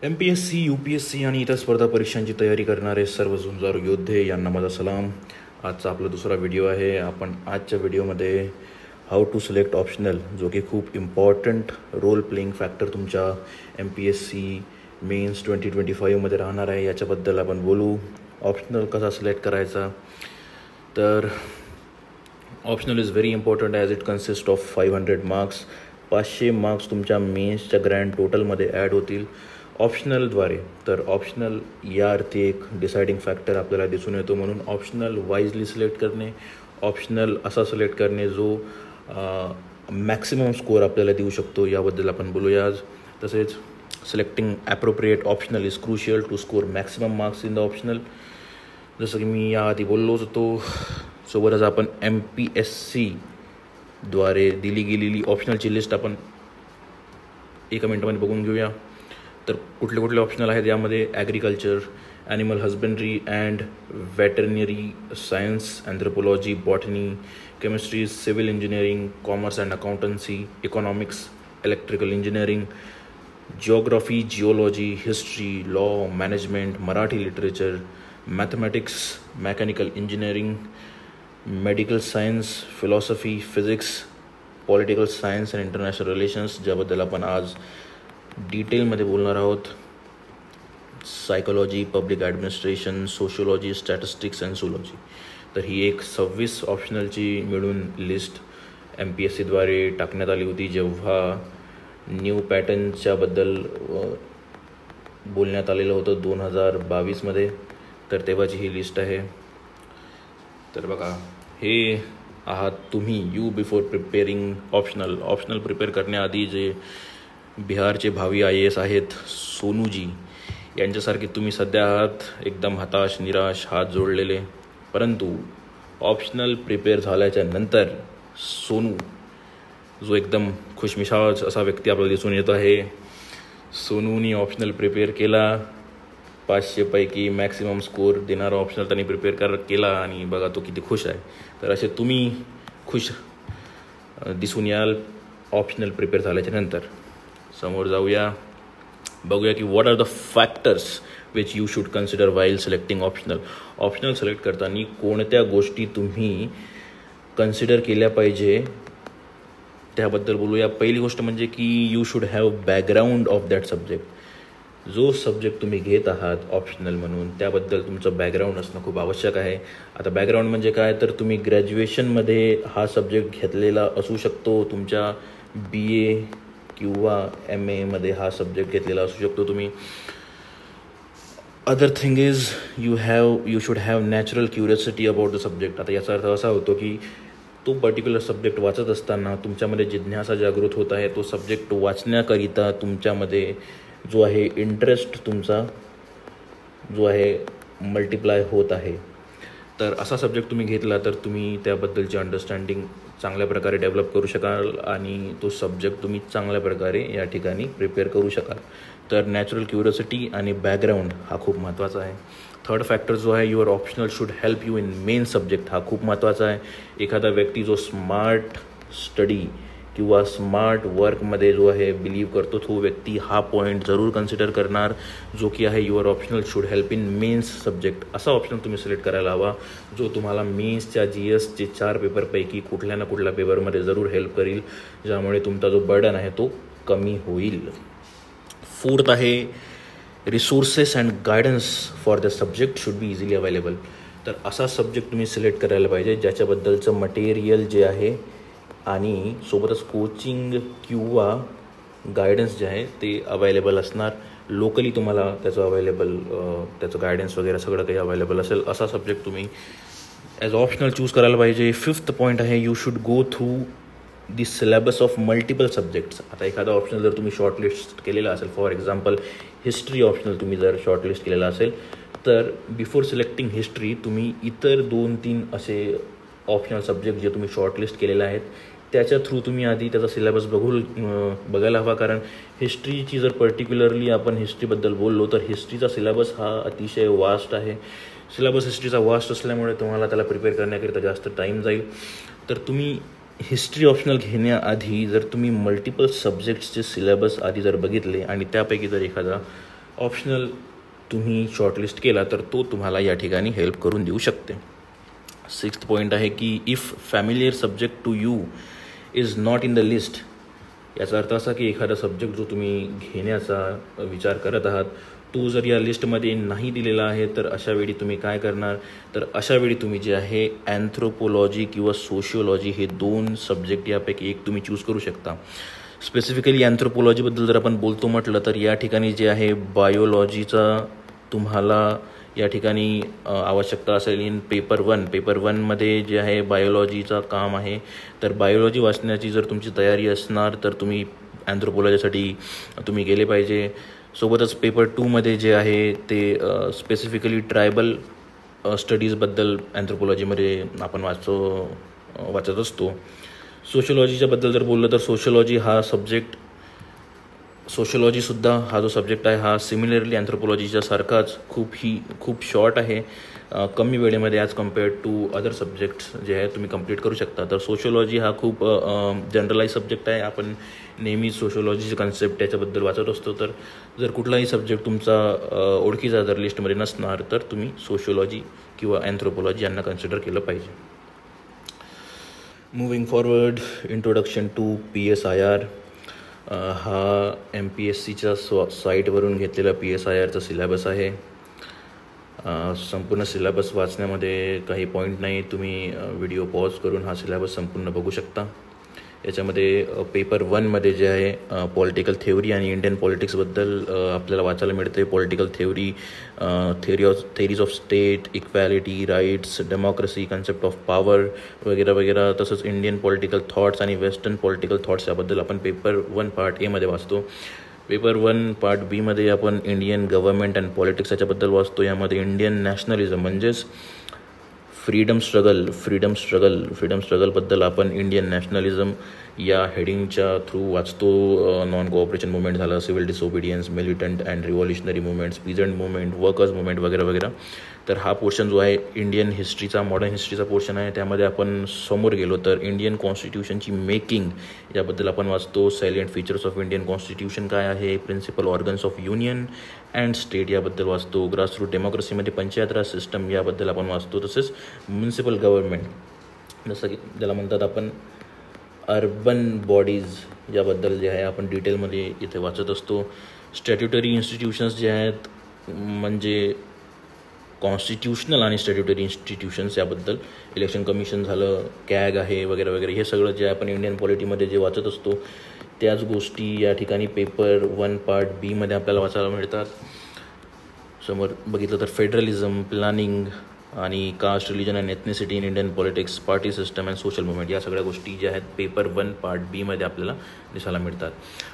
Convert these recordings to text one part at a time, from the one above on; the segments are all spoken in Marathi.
MPSC, UPSC आणि इतर स्पर्धा परीक्षांची तयारी करणारे सर्व झुंजारू योद्धे यांना माझा सलाम. आजचा आपला दुसरा व्हिडिओ आहे. आपण आजच्या व्हिडिओमध्ये हाऊ टू सिलेक्ट ऑप्शनल, जो की खूप इम्पॉर्टंट रोल प्लेइंग फॅक्टर तुमच्या MPSC मेन्स 2025मध्ये राहणार आहे, याच्याबद्दल आपण बोलू. ऑप्शनल कसा सिलेक्ट करायचा, तर optional is very important as it consist of 500 marks. 500 marks तुमच्या मेन्सच्या ग्रँड टोटलमध्ये ॲड होतील ऑप्शनलद्वारे. तर ऑप्शनल याअर्थी एक डिसाइडिंग फॅक्टर आपल्याला दिसून येतो. म्हणून ऑप्शनल वाईजली सिलेक्ट करणे, ऑप्शनल असा सिलेक्ट करणे जो मॅक्सिमम स्कोअर आपल्याला देऊ शकतो, याबद्दल आपण बोलूया आज. तसेच selecting appropriate optional is crucial to score maximum marks in the optional. जसं की मी याआधी बोललोच होतो. सोबतच आपण MPSCद्वारे दिली गेलेली ऑप्शनलची लिस्ट आपण एका मिनटामध्ये बघून घेऊया. तर कुठले कुठले ऑप्शनल आहेत यामध्ये: agriculture, animal husbandry and veterinary science, anthropology, botany, chemistry, civil engineering, commerce and accountancy, economics, electrical engineering, geography, geology, history, law, management, Marathi literature, mathematics, mechanical engineering, medical science, philosophy, physics, political science and international relations, ज्याबद्दल आपण आज डिटेलमध्ये बोलणार आहोत. Psychology, public administration, sociology, statistics and zoology. तर ही एक 26 ऑप्शनलची मिळून लिस्ट MPSCद्वारे टाकण्यात आली होती, जेव्हा न्यू पॅटर्नच्याबद्दल बोलण्यात आलेलं होतं 2022मध्ये. तर तेव्हाची ही लिस्ट आहे. तर बघा, हे आहात तुम्ही you before preparing optional prepare करण्याआधी जे बिहारचे भावी IAS आहेत सोनूजी, यांच्यासारखे तुम्ही सध्या आहात एकदम हताश, निराश, हात जोडलेले. परंतु ऑप्शनल प्रिपेअर झाल्याच्या नंतर सोनू, जो एकदम खुशमिजाज असा व्यक्ती आपल्याला दिसून येत आहे, सोनूनी ऑप्शनल प्रिपेअर केला. 500 पैकी मॅक्सिमम स्कोअर देणारा ऑप्शनल त्यांनी प्रिपेअर केला आणि बघा तो किती खुश आहे. तर असे तुम्ही खुश दिसून याल ऑप्शनल प्रिपेअर झाल्याच्या नंतर. समोर जाऊया, बघूया की what are the factors which you should consider while selecting optional. Optional select करताना कोणत्या गोष्टी तुम्ही कन्सिडर केल्या पाहिजे त्याबद्दल बोलूया. पहिली गोष्ट म्हणजे की you should have background of that subject. जो सब्जेक्ट तुम्ही घेत आहात ऑप्शनल म्हणून, त्याबद्दल तुमचं बॅकग्राऊंड असणं खूप आवश्यक आहे. आता बॅकग्राऊंड म्हणजे काय, तर तुम्ही ग्रॅज्युएशनमध्ये हा सब्जेक्ट घेतलेला असू शकतो, तुमच्या BA किंवा MAमध्ये हा सब्जेक्ट घेतलेला असू शकतो तुम्ही. Other thing is you should have natural curiosity about the subject. आता याचा अर्थ असा होतो की तो पर्टिक्युलर सब्जेक्ट वाचत असताना तुमच्यामध्ये जिज्ञासा जागृत होत आहे. तो सब्जेक्ट वाचण्याकरिता तुमच्यामध्ये जो आहे इंटरेस्ट तुमचा जो आहे मल्टिप्लाय होत आहे. तर असा सब्जेक्ट तुम्ही घेतला तर तुम्ही त्याबद्दलची अंडरस्टँडिंग चांगल्या प्रकारे डेव्हलप करू शकाल आणि तो सब्जेक्ट तुम्ही चांगल्या प्रकारे या ठिकाणी प्रिपेअर करू शकाल. तर नॅचरल क्युरियोसिटी आणि बॅकग्राऊंड हा खूप महत्त्वाचा आहे. थर्ड फॅक्टर जो आहे, your optional should help you in main subject. हा खूप महत्त्वाचा आहे. एखादा व्यक्ती जो स्मार्ट स्टडी किंवा स्मार्ट वर्कमध्ये जो आहे बिलीव्ह करतो, तो व्यक्ती हा पॉईंट जरूर कन्सिडर करणार, जो की आहे your optional should help in mains subject. असा ऑप्शन तुम्ही सिलेक्ट करायला हवा जो तुम्हाला मेन्सच्या GSचे 4 पेपरपैकी कुठल्या ना कुठल्या पेपरमध्ये जरूर हेल्प करील, ज्यामुळे तुमचा जो बर्डन आहे तो कमी होईल. फोर्थ आहे, resources and guidance for the subject should be easily available. तर असा सब्जेक्ट तुम्ही सिलेक्ट करायला पाहिजे ज्याच्याबद्दलचं मटेरियल जे आहे आणि सोबतच कोचिंग किंवा गायडन्स जे आहे ते अवेलेबल असणार. लोकली तुम्हाला त्याचं गायडन्स वगैरे सगळं काही अवेलेबल असेल, असा सब्जेक्ट तुम्ही ॲज ऑप्शनल चूज करायला पाहिजे. फिफ्थ पॉईंट आहे, you should go through the syllabus of multiple subjects. आता एखादा ऑप्शनल जर तुम्ही शॉर्टलिस्ट केलेला असेल, फॉर एक्झाम्पल हिस्ट्री ऑप्शनल तुम्ही जर शॉर्टलिस्ट केलेला असेल, तर बिफोर सिलेक्टिंग हिस्ट्री तुम्ही इतर 2-3 असे ऑप्शनल सब्जेक्ट जे तुम्ही शॉर्टलिस्ट केलेले आहेत त्याच्या थ्रू तुम्ही आधी त्याचा सिलेबस बघायला हवा. कारण हिस्ट्रीची जर पर्टिक्युलरली आपण हिस्ट्रीबद्दल बोललो तर हिस्ट्रीचा सिलेबस हा अतिशय वास्ट आहे. सिलेबस हिस्ट्रीचा वास्ट असल्यामुळे तुम्हाला त्याला प्रिपेअर करण्याकरिता जास्त टाईम जाईल. तर तुम्ही हिस्ट्री ऑप्शनल घेण्याआधी जर तुम्ही मल्टिपल सब्जेक्ट्सचे सिलेबस आधी जर बघितले आणि त्यापैकी जर एखादा ऑप्शनल तुम्ही शॉर्टलिस्ट केला तर तो तुम्हाला या ठिकाणी हेल्प करून देऊ शकते. 6th पॉईंट आहे की if familiar subject to you is not in the list. याचा अर्थ असा की एखादा सब्जेक्ट जो तुम्ही घेण्याचा विचार करत आहात तो जर या लिस्टमध्ये नाही दिलेला आहे तर अशावेळी तुम्ही काय करणार, तर अशावेळी तुम्ही जे आहे अँथ्रोपोलॉजी किंवा सोशिओलॉजी हे 2 सब्जेक्ट यापैकी एक तुम्ही चूज करू शकता. स्पेसिफिकली अँथ्रोपोलॉजीबद्दल जर आपण बोलतो म्हटलं तर या ठिकाणी जे आहे बायोलॉजीचा तुम्हाला या ठिकाणी आवश्यकता असेल. इन पेपर 1मध्ये जे आहे बायोलॉजीचा काम आहे. तर बायोलॉजी वाचण्याची जर तुमची तयारी असणार तर तुम्ही अँथ्रोपोलॉजीसाठी तुम्ही गेले पाहिजे. सोबतच पेपर 2मध्ये जे आहे ते स्पेसिफिकली ट्रायबल स्टडीजबद्दल अँथ्रोपोलॉजीमध्ये आपण वाचत असतो. सोशिओलॉजीच्याबद्दल जर बोललं तर सोशिओलॉजीसुद्धा हा जो सब्जेक्ट आहे हा सिमिलरली अँथ्रोपोलॉजीच्या सारखाच खूप शॉर्ट आहे. कमी वेळेमध्ये as compared to other subjects जे आहे तुम्ही कंप्लीट करू शकता. तर सोशिओलॉजी हा खूप जनरलाइज सब्जेक्ट आहे. आपण नेहमी सोशिओलॉजीचे कन्सेप्ट त्याच्याबद्दल वाचत असतो. तर जर कुठलाही सब्जेक्ट तुमचा ओळखीचा जर लिस्टमध्ये नसणार तर तुम्ही सोशिओलॉजी किंवा अँथ्रोपोलॉजी यांना कन्सिडर केलं पाहिजे. Moving forward, introduction to PSIR. हा MPSCच्या साईटवरून घेतलेला PSIRचा सिलेबस आहे. संपूर्ण सिलेबस वाचण्यामध्ये काही पॉईंट नाही. तुम्ही व्हिडिओ पॉज करून हा सिलेबस संपूर्ण बघू शकता. याच्यामध्ये पेपर 1मध्ये जे आहे पॉलिटिकल थेअरी आणि इंडियन पॉलिटिक्सबद्दल आपल्याला वाचायला मिळते. Political theories of state, equality, rights, democracy, concept of power वगैरे वगैरे. तसंच इंडियन पॉलिटिकल थॉट्स आणि वेस्टर्न पॉलिटिकल थॉट्स याबद्दल आपण पेपर 1 पार्ट A मध्ये वाचतो. पेपर 1 पार्ट B मध्ये आपण इंडियन गव्हर्नमेंट अँड पॉलिटिक्स याच्याबद्दल वाचतो. यामध्ये इंडियन नॅशनलिझम म्हणजेच फ्रीडम स्ट्रगलबद्दल आपण इंडियन नॅशनलिझम या हेडिंगच्या थ्रू वाचतो. नॉन कोऑपरेशन मुवमेंट झालं, civil disobedience, militant and revolutionary movements, peasant movement, workers movement वगैरे वगैरे. तर हा पोर्शन जो आहे इंडियन हिस्ट्रीचा, मॉडर्न हिस्ट्रीचा पोर्शन आहे. त्यामध्ये आपण समोर गेलो तर इंडियन कॉन्स्टिट्यूशनची मेकिंग याबद्दल आपण वाचतो. Salient features of Indian constitution काय आहे, principal organs of union and state याबद्दल वाचतो. ग्रासरूट डेमोक्रेसीमध्ये पंचायत राज सिस्टम याबद्दल आपण वाचतो. तसेच म्युनिसिपल गव्हर्नमेंट जसं की ज्याला म्हणतात आपण अर्बन बॉडीज याबद्दल जे आहे आपण डिटेलमध्ये इथे वाचत असतो. स्टॅट्युटरी इन्स्टिट्यूशन्स जे आहेत म्हणजे कॉन्स्टिट्यूशनल आणि स्टॅट्युटरी इन्स्टिट्यूशन्स याबद्दल, इलेक्शन कमिशन झालं, कॅग आहे वगैरे वगैरे, हे सगळं जे आपण इंडियन पॉलिटीमध्ये जे वाचत असतो त्याच गोष्टी या ठिकाणी पेपर 1 पार्ट B मध्ये आपल्याला वाचायला मिळतात. समोर बघितलं तर फेडरलिझम, प्लॅनिंग आणि caste, religion and ethnicity in Indian politics, party system and social movement या सगळ्या गोष्टी ज्या आहेत पेपर 1 पार्ट B मध्ये आपल्याला दिसायला मिळतात.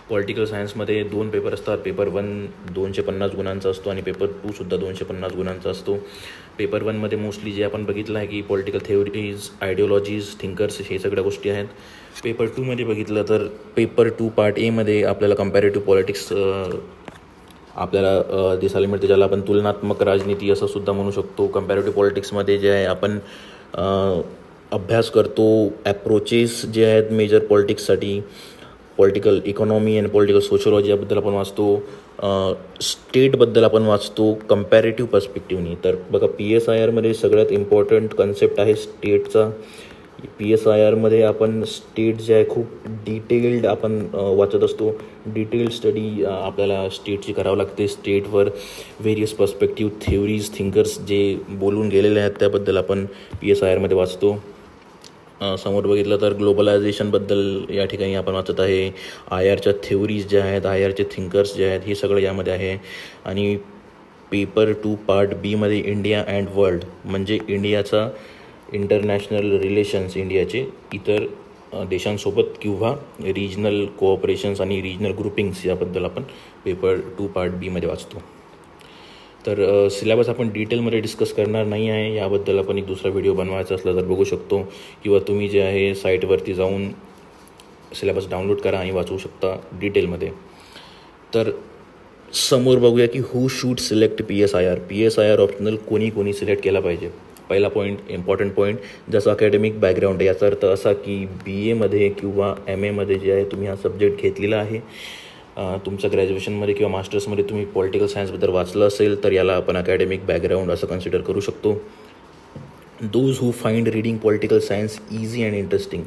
पॉलिटिकल सायन्समध्ये 2 पेपर असतात. पेपर 1 250 गुणांचा असतो आणि पेपर 2 सुद्धा 250 गुणांचा असतो. पेपर 1मध्ये मोस्टली जे आपण बघितलं आहे की पॉलिटिकल थेअरीज, आयडिओलॉजीज, थिंकर्स हे सगळ्या गोष्टी आहेत. पेपर 2मध्ये बघितलं तर पेपर 2 पार्ट A मध्ये आपल्याला कंपॅरेटिव्ह पॉलिटिक्स आपल्याला दिसायला मिळते, ज्याला आपण तुलनात्मक राजनीती असं सुद्धा म्हणू शकतो. कंपॅरेटिव्ह पॉलिटिक्समध्ये जे आहे आपण अभ्यास करतो ॲप्रोचेस जे आहेत मेजर पॉलिटिक्ससाठी. Political economy and political sociology याबद्दल आपण वाचतो. स्टेटबद्दल आपण वाचतो कंपॅरेटिव्ह पर्स्पेक्टिव्हनी. तर बघा PSIRमध्ये सगळ्यात इम्पॉर्टंट कन्सेप्ट आहे स्टेटचा. PSIRमध्ये आपण स्टेट जे आहे खूप डिटेल्ड आपण वाचत असतो. डिटेल्ड स्टडी आपल्याला स्टेटची करावं लागते. स्टेटवर व्हेरियस पर्स्पेक्टिव्ह, थेअरीज, थिंकर्स जे बोलून गेलेले आहेत त्याबद्दल आपण PSIRमध्ये वाचतो. समोर बघितलं तर ग्लोबलायझेशनबद्दल या ठिकाणी आपण वाचत आहे. IRच्या थेअरीज ज्या आहेत, IRचे थिंकर्स जे आहेत हे सगळं यामध्ये आहे. आणि पेपर 2 पार्ट B मध्ये इंडिया अँड वर्ल्ड म्हणजे इंडियाचा इंटरनॅशनल रिलेशन्स, इंडियाचे इतर देशांसोबत किंवा रिजनल कोऑपरेशन्स आणि रिजनल ग्रुपिंग्स याबद्दल आपण पेपर 2 पार्ट B मध्ये वाचतो. तर सिलेबस आपण डिटेलमध्ये डिस्कस करणार नाही आहे. याबद्दल आपण एक दुसरा व्हिडिओ बनवायचा असला तर बघू शकतो किंवा तुम्ही जे आहे साईटवरती जाऊन सिलेबस डाउनलोड करा आणि वाचू शकता डिटेलमध्ये. तर समोर बघूया की हू शूड सिलेक्ट PSIR ऑप्शनल कोणी सिलेक्ट केला पाहिजे. पहिला पॉईंट, इम्पॉर्टंट पॉईंट, ज्याचा अकॅडमिक बॅकग्राऊंड आहे. याचा अर्थ असा की BA मध्ये किंवा MA मध्ये जे आहे तुम्ही हा सब्जेक्ट घेतलेला आहे तुमचं ग्रॅज्युएशनमध्ये किंवा मास्टर्समध्ये तुम्ही पॉलिटिकल सायन्सबद्दल वाचलं असेल तर याला आपण अकॅडमिक बॅकग्राऊंड असं कन्सिडर करू शकतो. Those who find reading political science easy and interesting,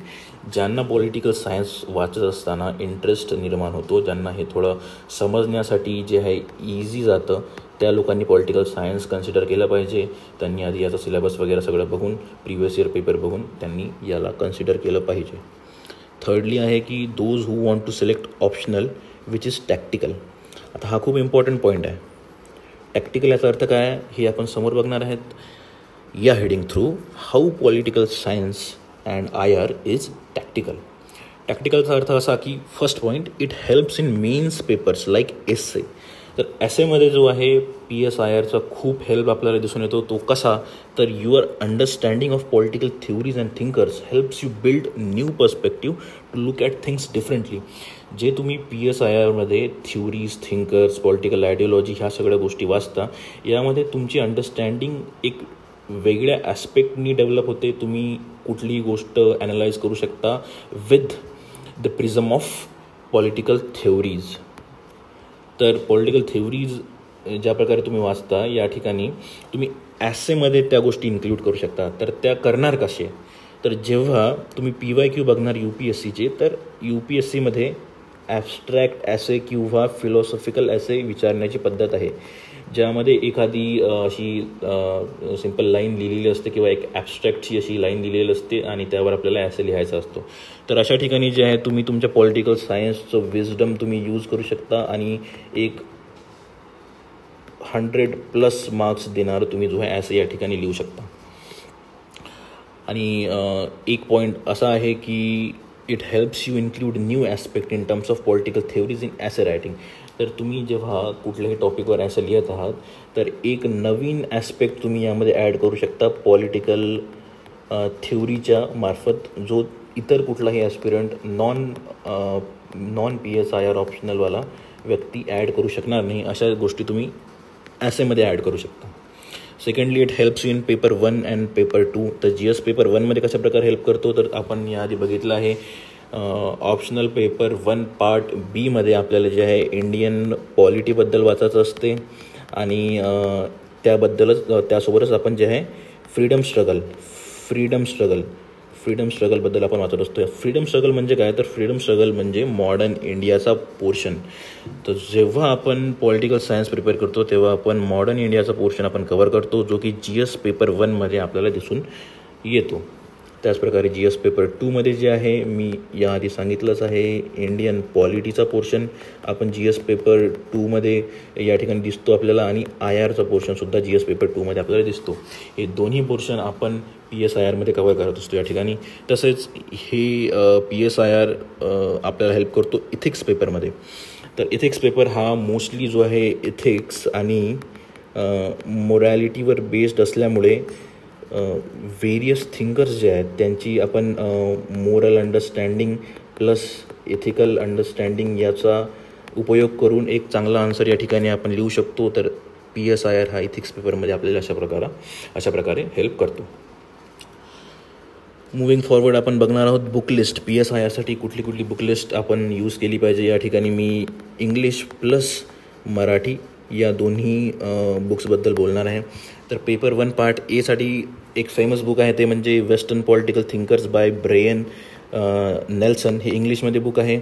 ज्यांना पॉलिटिकल सायन्स वाचत असताना इंटरेस्ट निर्माण होतो, ज्यांना हे थोडं समजण्यासाठी जे आहे इझी जातं, त्या लोकांनी पॉलिटिकल सायन्स कन्सिडर केलं पाहिजे. त्यांनी आधी याचा सिलेबस वगैरे सगळं बघून, प्रिव्हियस इयर पेपर बघून त्यांनी याला कन्सिडर केलं पाहिजे. थर्डली आहे की those who want to select optional which is tactical. आता हा खूप इम्पॉर्टंट पॉईंट आहे. टॅक्टिकल याचा अर्थ काय आहे हे आपण समोर बघणार आहेत या heading through. How political science and IR is tactical. टॅक्टिकलचा अर्थ असा की first point, it helps in mains papers like essay. तर एसेमध्ये जो आहे PSIRचा खूप हेल्प आपल्याला दिसून येतो. तो कसा, तर your understanding of political theories and thinkers helps you build new perspective to look at things differently. जे तुम्ही PSIRमध्ये थ्योरीज, थिंकर्स, पॉलिटिकल आयडिओलॉजी ह्या सगळ्या गोष्टी वाचता, यामध्ये तुमची अंडरस्टँडिंग एक वेगळ्या ॲस्पेक्टनी डेव्हलप होते. तुम्ही कुठलीही गोष्ट ॲनालाइज करू शकता with the prism of political theories. तर पॉलिटिकल थ्योरीज ज्या प्रकारे तुम्ही वाचता, या ठिकाणी तुम्ही ॲसेमध्ये त्या गोष्टी इन्क्लूड करू शकता. तर त्या करणार कसे, तर जेव्हा तुम्ही PYQ बघणार UPSCचे, तर UPSCमध्ये ॲब्स्ट्रॅक्ट ॲसे किंवा फिलॉसॉफिकल ॲसे विचारण्याची पद्धत आहे, ज्यामध्ये एखादी अशी सिंपल लाईन लिहिलेली असते किंवा एक ॲब्स्ट्रॅक्टची अशी लाईन लिहिलेली असते आणि त्यावर आपल्याला ॲसे लिहायचा असतो. तर अशा ठिकाणी जे आहे तुम्ही तुमच्या पॉलिटिकल सायन्सचं विजडम तुम्ही यूज करू शकता आणि एक 100+ मार्क्स देणार तुम्ही जो आहे ॲसे या ठिकाणी लिहू शकता. आणि एक पॉईंट असा आहे की it helps you include new aspect in terms of political theories in essay writing. तर तुम्ही जेव्हा कुठल्याही टॉपिकवर ॲसे लिहित आहात, तर एक नवीन ॲस्पेक्ट तुम्ही यामध्ये ॲड करू शकता पॉलिटिकल थ्योरीच्या मार्फत, जो इतर कुठलाही ॲस्पिरंट नॉन PSIR ऑप्शनलवाला व्यक्ती ॲड करू शकणार नाही. अशा गोष्टी तुम्ही ॲसेमध्ये ॲड करू शकता. Secondly, it helps you in paper 1 and paper 2. तर GS पेपर 1मध्ये कशा प्रकारे हेल्प करतो, तर आपण याआधी बघितलं आहे. ऑप्शनल पेपर 1 पार्ट Bमध्ये आपल्याला जे आहे इंडियन पॉलिटीबद्दल वाचायचं असते आणि त्यासोबतच आपण जे आहे फ्रीडम स्ट्रगलबद्दल आपण वाचत असतो. फ्रीडम स्ट्रगल म्हणजे काय, तर फ्रीडम स्ट्रगल म्हणजे मॉडर्न इंडियाचा पोर्शन. तर जेव्हा आपण पॉलिटिकल सायन्स प्रिपेअर करतो तेव्हा आपण मॉडर्न इंडियाचा पोर्शन आपण कव्हर करतो, जो की GS पेपर 1मध्ये आपल्याला दिसून येतो. त्याचप्रकारे GS पेपर 2मध्ये जे आहे, मी याआधी सांगितलंच आहे, इंडियन पॉलिटीचा पोर्शन आपण GS पेपर 2मध्ये या ठिकाणी दिसतो आपल्याला आणि IRचा पोर्शनसुद्धा GS पेपर 2मध्ये आपल्याला दिसतो. हे दोन्ही पोर्शन आपण PSIRमध्ये कव्हर करत असतो या ठिकाणी. तसेच हे PSIR आपल्याला हेल्प करतो इथिक्स पेपरमध्ये. तर इथिक्स पेपर हा मोस्टली जो आहे इथिक्स आणि मोरॅलिटीवर बेस्ड असल्यामुळे व्हेरियस थिंकर्स जे आहेत त्यांची आपण moral understanding plus ethical understanding याचा उपयोग करून एक चांगला आन्सर या ठिकाणी आपण लिहू शकतो. तर PSIR हा इथिक्स पेपरमध्ये आपल्याला अशा प्रकारे हेल्प करतो. मुव्हिंग फॉरवर्ड आपण बघणार आहोत बुक लिस्ट. PSIRसाठी कुठली बुक लिस्ट आपण यूज केली पाहिजे. या ठिकाणी मी इंग्लिश प्लस मराठी या दोन्ही बुक्सबद्दल बोलणार आहे. तर पेपर 1 पार्ट Aसाठी एक फेमस बुक आहे, ते म्हणजे western political thinkers by Brian Nelson. हे इंग्लिशमध्ये बुक आहे.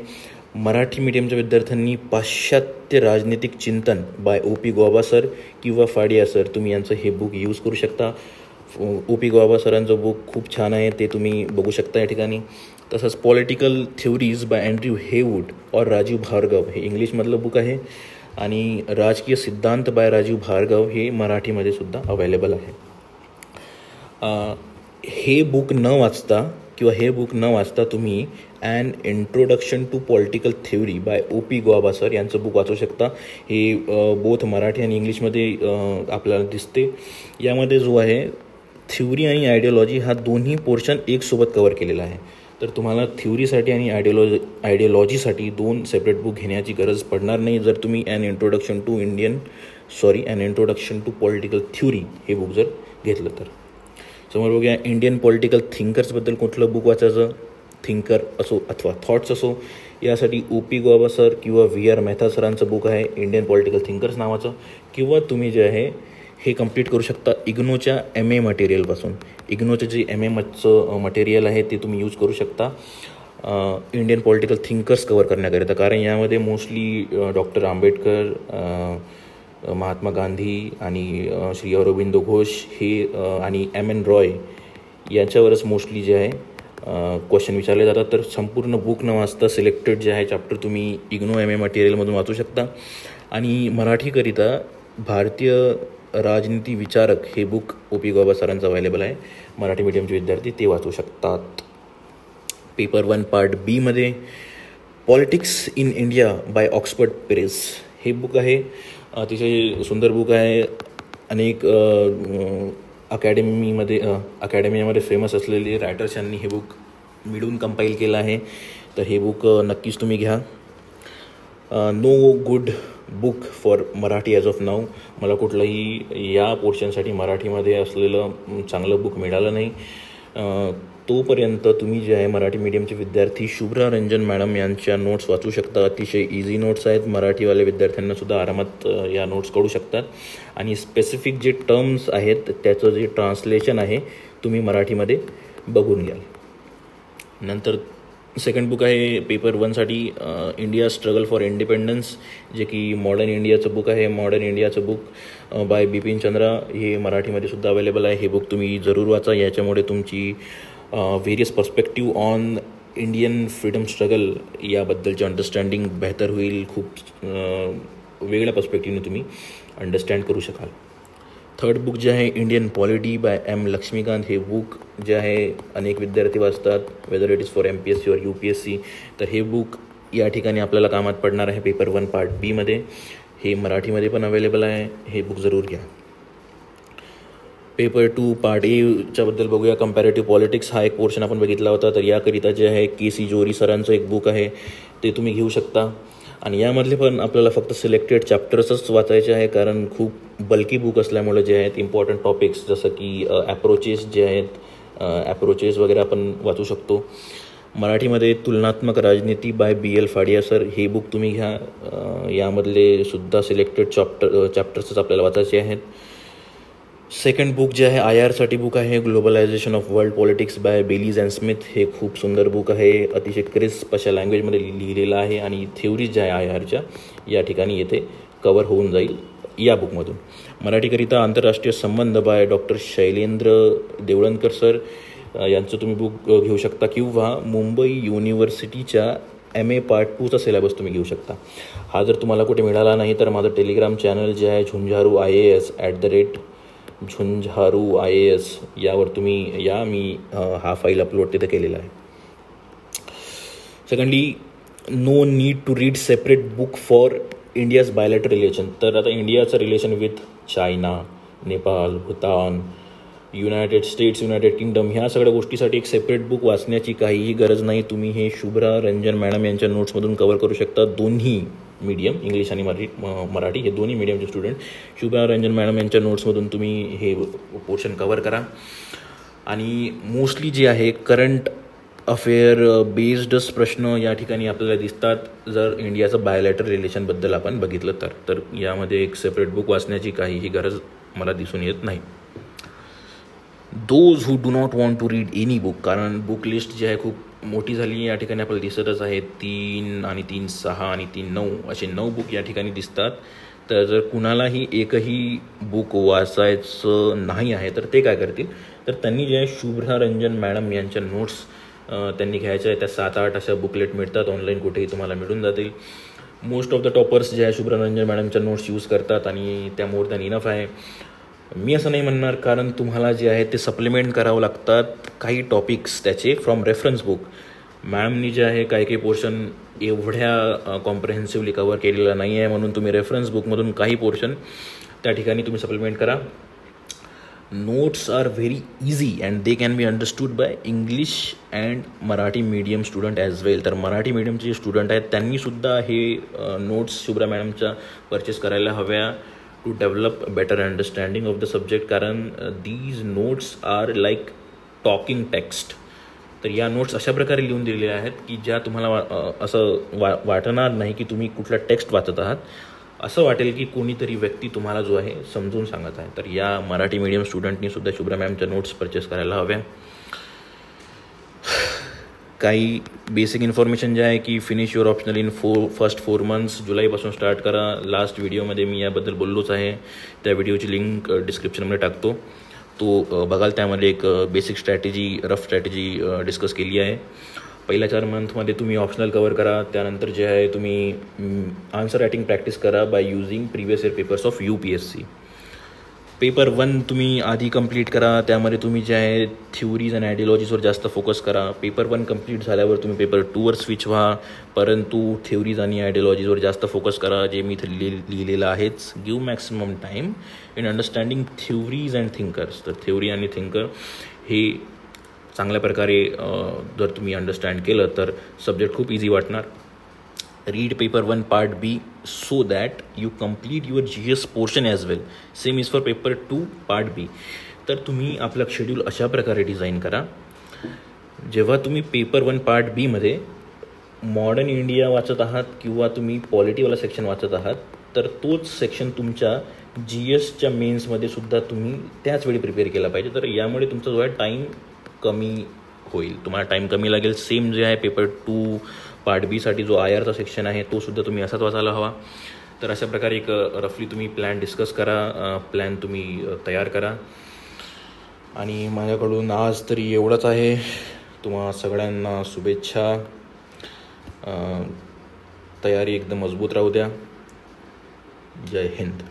मराठी मीडियमच्या विद्यार्थ्यांनी पाश्चात्य राजनीतिक चिंतन बाय OP गॉबा सर किंवा फाडिया सर, तुम्ही यांचं हे बुक यूज करू शकता. OP गॉबा सरांचं बुक खूप छान आहे, ते तुम्ही बघू शकता या ठिकाणी. तसंच पॉलिटिकल थ्योरीज बाय अँड्र्यू हेवूड और राजीव भार्गव हे इंग्लिशमधलं बुक आहे आणि राजकीय सिद्धांत बाय राजीव भार्गव हे मराठीमध्ये सुद्धा अवेलेबल आहे. हे बुक न वाचता तुम्ही an introduction to political theory by OP Gauba sir यांचं बुक वाचू शकता. हे बोथ मराठी आणि इंग्लिशमध्ये आपल्याला दिसते. यामध्ये जो आहे थ्योरी आणि आयडिओलॉजी हा दोन्ही पोर्शन एकसोबत कव्हर केलेला आहे. तर तुम्हाला थ्योरीसाठी आणि आयडिओलॉजीसाठी 2 सेपरेट बुक घेण्याची गरज पडणार नाही जर तुम्ही an introduction to political theory हे बुक जर घेतलं तर. समोर बघूया इंडियन पॉलिटिकल थिंकर्सबद्दल कुठलं बुक वाचायचं. थिंकर असो अथवा थॉट्स असो, यासाठी OP गॉबा सर किंवा VR मेहता सरांचं बुक आहे इंडियन पॉलिटिकल थिंकर्स नावाचं, किंवा तुम्ही जे आहे हे कंप्लीट करू शकता इग्नोच्या MA मटेरियलपासून. इग्नोचं जे MA मटेरियल आहे ते तुम्ही यूज करू शकता इंडियन पॉलिटिकल थिंकर्स कवर करण्याकरिता, कारण यामध्ये मोस्टली डॉक्टर आंबेडकर, महात्मा गांधी आणि श्री अरविंदो घोष हे आणि MN रॉय यांच्यावरच मोस्टली जे आहे क्वेश्चन विचारले जातात. तर संपूर्ण बुक न वाचता सिलेक्टेड जे आहे चॅप्टर तुम्ही इग्नो MA मटेरियलमधून वाचू शकता. आणि मराठीकरिता भारतीय राजनीती विचारक हे बुक OP गॉबा सरांचं अवेलेबल आहे. मराठी मीडियमचे विद्यार्थी ते वाचू शकतात. पेपर 1 पार्ट B मध्ये politics in India by Oxford press हे बुक आहे. अतिशय सुंदर बुक आहे. अनेक अकॅडमीमध्ये फेमस असलेले रायटर्स यांनी हे बुक मिळून कंपाईल केलं आहे. तर हे बुक नक्कीच तुम्ही घ्या. No good book for Marathi as of now. मला कुठलंही या पोर्शनसाठी मराठीमध्ये असलेलं चांगलं बुक मिळालं नाही. तोपर्यंत तुम्ही जे आहे मराठी मीडियमचे विद्यार्थी शुभ्रा रंजन मॅडम यांच्या नोट्स वाचू शकता. अतिशय इझी नोट्स आहेत. मराठीवाले विद्यार्थ्यांनासुद्धा आरामात या नोट्स कळू शकतात. आणि स्पेसिफिक जे टर्म्स आहेत त्याचं जे ट्रान्सलेशन आहे तुम्ही मराठीमध्ये बघून घ्याल. नंतर सेकंड बुक आहे पेपर 1साठी इंडिया स्ट्रगल फॉर इंडिपेंडन्स, जे की मॉडर्न इंडियाचं बुक आहे. मॉडर्न इंडियाचं बुक बाय बिपिन चंद्रा हे मराठीमध्ये सुद्धा अवेलेबल आहे. हे बुक तुम्ही जरूर वाचा. याच्यामुळे तुमची various perspective on Indian freedom struggle याबद्दलची अंडरस्टँडिंग बेहतर होईल. खूप वेगळ्या पर्स्पेक्टिव्हने तुम्ही अंडरस्टँड करू शकाल. थर्ड बुक जे आहे Indian polity by M Laxmikanth. हे बुक जे आहे अनेक विद्यार्थी वाचतात, whether it is for MPSC और UPSC. तर हे बुक या ठिकाणी आपल्याला कामात पडणार आहे. पेपर 1 पार्ट B मध्ये हे मराठीमध्ये पण अवेलेबल आहे. हे बुक जरूर घ्या. पेपर 2 पार्ट Aच्याबद्दल बघूया. कंपॅरेटिव्ह पॉलिटिक्स हा एक पोर्शन आपण बघितला होता. तर याकरिता जे आहे KC जोरी सरांचं एक बुक आहे ते तुम्ही घेऊ शकता. आणि यामधले पण आपल्याला फक्त सिलेक्टेड चॅप्टर्सच वाचायचे आहे, कारण खूप बल्की बुक असल्यामुळे जे आहेत इम्पॉर्टंट टॉपिक्स जसं की ॲप्रोचेस जे आहेत, ॲप्रोचेस वगैरे आपण वाचू शकतो. मराठीमध्ये तुलनात्मक राजनीती बाय BL फाडिया सर हे बुक तुम्ही घ्या. यामधले सुद्धा सिलेक्टेड चॅप्टर्सच आपल्याला वाचायचे आहेत. सेकंड बुक जे आहे IR साठी बुक आहे globalisation of world politics by Baylis and Smith. हे खूप सुंदर बुक आहे. अतिशय क्रिस्प अशा लँग्वेजमध्ये लिहिलेलं आहे आणि थेवरीज ज्या आहे IRच्या या ठिकाणी येथे कवर होऊन जाईल या बुकमधून. मराठीकरिता आंतरराष्ट्रीय संबंध बाय डॉक्टर शैलेंद्र देवळणकर सर यांचं तुम्ही बुक घेऊ शकता, किंवा मुंबई युनिव्हर्सिटीच्या MA पार्ट 2चा सिलेबस तुम्ही घेऊ शकता. हा जर तुम्हाला कुठे मिळाला नाही तर माझं टेलिग्राम चॅनल जे आहे झुंझारू IAS @झुंझारू IAS यावर तुम्ही या. मी हा फाईल अपलोड तिथे केलेला आहे. Secondly no need to read separate book for India's bilateral relation. तर आता इंडियाचं relation with China, Nepal, Bhutan, United States, United Kingdom ह्या सगळ्या गोष्टीसाठी एक सेपरेट बुक वाचण्याची काहीही गरज नाही. तुम्ही हे शुभ्रा रंजन मॅडम यांच्या नोट्समधून कवर करू शकता. दोन्ही मीडियम इंग्लिश आणि मराठी हे दोन्ही मीडियमचे स्टुडंट शुभ्रा रंजन मॅडम यांच्या नोट्समधून तुम्ही हे पोर्शन कवर करा. आणि मोस्टली जे आहे करंट अफेअर बेस्डच प्रश्न या ठिकाणी आपल्याला दिसतात जर इंडियाचं बायोलॅटरल रिलेशनबद्दल आपण बघितलं तर यामध्ये एक सेपरेट बुक वाचण्याची काहीही गरज मला दिसून येत नाही. Those who do not want to read any book, कारण बुक लिस्ट जी आहे खूप मोठी झाली या ठिकाणी आपल्याला दिसतच आहे. 3 आणि 3, 6 आणि 3, 9 असे 9 बुक या ठिकाणी दिसतात. तर जर कुणालाही एकही बुक वाचायचं नाही आहे तर ते काय करतील, तर त्यांनी जे आहे शुभ्रा रंजन मॅडम यांच्या नोट्स त्यांनी घ्यायच्या आहे. त्या 7-8 अशा बुकलेट मिळतात ऑनलाईन, कुठेही तुम्हाला मिळून जातील. मोस्ट ऑफ द टॉपर्स जे आहे शुभ्रा रंजन मॅडमच्या नोट्स यूज करतात आणि त्या मोर दॅन इनफ आहे. मी असं नाही म्हणणार, कारण तुम्हाला जे आहे ते सप्लिमेंट करावं लागतात काही त्याचे फ्रॉम रेफरन्स बुक. मॅमनी जे आहे काही पोर्शन एवढ्या कॉम्प्रिहेन्सिव्हली कवर केलेला नाही आहे, म्हणून तुम्ही रेफरन्स बुकमधून काही पोर्शन त्या ठिकाणी तुम्ही सप्लिमेंट करा. Notes are very easy and they can be understood by English and Marathi medium student as well. तर मराठी मीडियमचे जे स्टुडंट आहेत त्यांनीसुद्धा हे नोट्स शुभ्रा मॅडमच्या परचेस करायला हव्या to develop better understanding of the subject, कारण these notes are like talking text. तर या नोट्स अशा प्रकारे लिहून दिलेल्या आहेत की ज्या तुम्हाला असं वाटणार नाही की तुम्ही कुठला टेक्स्ट वाचत आहात, असं वाटेल की कोणीतरी व्यक्ती तुम्हाला जो आहे समजून सांगत आहे. तर या मराठी मीडियम स्टुडंटनी सुद्धा शुभ्रा मॅमच्या नोट्स परचेस करायला हव्या. काही बेसिक इन्फॉर्मेशन जे आहे की finish your optional in first 4 months, जुलैपासून स्टार्ट करा. लास्ट व्हिडिओमध्ये मी याबद्दल बोललोच आहे, त्या व्हिडिओची लिंक डिस्क्रिप्शनमध्ये टाकतो, तो बघाल. त्यामध्ये एक basic strategy, rough strategy discuss केली आहे. पहिल्या 4 मंथमध्ये तुम्ही ऑप्शनल कवर करा. त्यानंतर जे आहे तुम्ही आन्सर रायटिंग प्रॅक्टिस करा by using previous year papers of UPSC. Paper 1 तुम्ही आधी कंप्लीट करा. त्यामध्ये तुम्ही जे आहे थ्योरीज आणि आयडियॉलॉजीजवर जास्त फोकस करा. पेपर 1 कंप्लीट झाल्यावर तुम्ही पेपर 2वर स्विच व्हा, परंतु थ्योरीज आणि आयडियॉलॉजीजवर जास्त फोकस करा, जे मी इथे लिहिलेलं आहेच. Give maximum time in understanding theories and thinkers. तर थ्योरी आणि थिंकर हे चांगल्या प्रकारे जर तुम्ही अंडरस्टँड केलं तर सब्जेक्ट खूप इझी वाटणार. Read paper 1 part B so that you complete your GS portion as well. Same is for paper 2 part B. तर तुम्ही आपलं शेड्यूल अशा प्रकारे डिझाईन करा, जेव्हा तुम्ही पेपर 1 पार्ट B मध्ये मॉडर्न इंडिया वाचत आहात किंवा तुम्ही पॉलिटीवाला सेक्शन वाचत आहात, तर तोच सेक्शन तुमच्या GSच्या मेन्समध्ये सुद्धा तुम्ही त्याच वेळी प्रिपेअर केला पाहिजे. तर यामुळे तुमचा जो आहे टाईम कमी होईल, तुम्हाला टाईम कमी लागेल. सेम जे आहे पेपर 2 पार्ट B साठी जो IRचा सेक्शन आहे तो सुद्धा तुम्ही असाच वाचायला हवा. तर अशा प्रकारे एक रफली तुम्ही प्लॅन डिस्कस करा, प्लॅन तुम्ही तयार करा. आणि माझ्याकडून आज तरी एवढंच आहे. तुम्हा सगळ्यांना शुभेच्छा. तयारी एकदम मजबूत राहू द्या. जय हिंद.